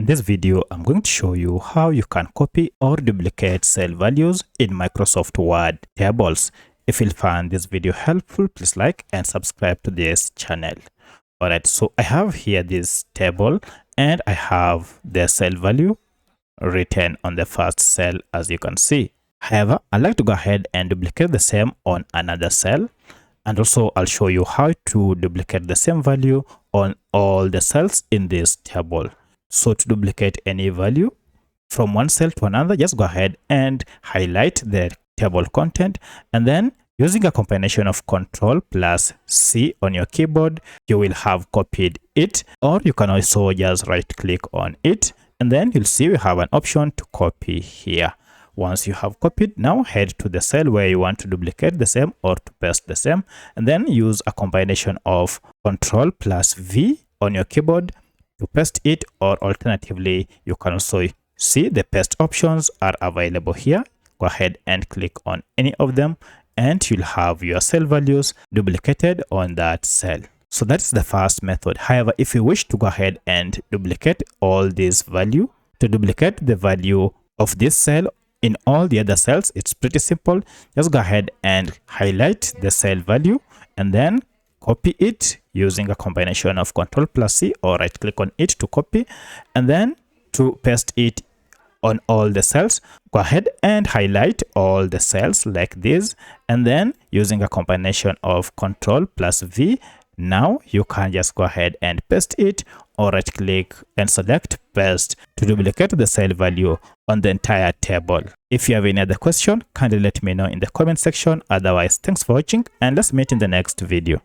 this video, I'm going to show you how you can copy or duplicate cell values in Microsoft Word tables. If you find this video helpful, please like and subscribe to this channel. Alright, so I have here this table and I have the cell value written on the first cell, as you can see. However, I'd like to go ahead and duplicate the same on another cell. And also I'll show you how to duplicate the same value on all the cells in this table. So to duplicate any value from one cell to another, just go ahead and highlight the table content, and then using a combination of Ctrl+C on your keyboard, you will have copied it. Or you can also just right click on it, and then you'll see we have an option to copy here. Once you have copied, now head to the cell where you want to duplicate the same or to paste the same, and then use a combination of Ctrl+V on your keyboard to paste it, or alternatively, you can also see the paste options are available here. Go ahead and click on any of them, and you'll have your cell values duplicated on that cell. So that's the first method. However, if you wish to go ahead and duplicate all this value, to duplicate the value of this cell in all the other cells, it's pretty simple. Just go ahead and highlight the cell value and then copy it using a combination of Ctrl+C or right click on it to copy, and then to paste it on all the cells, go ahead and highlight all the cells like this, and then using a combination of Ctrl+V, now you can just go ahead and paste it, or right click and select paste to duplicate the cell value on the entire table. If you have any other question, kindly let me know in the comment section. Otherwise, thanks for watching and let's meet in the next video.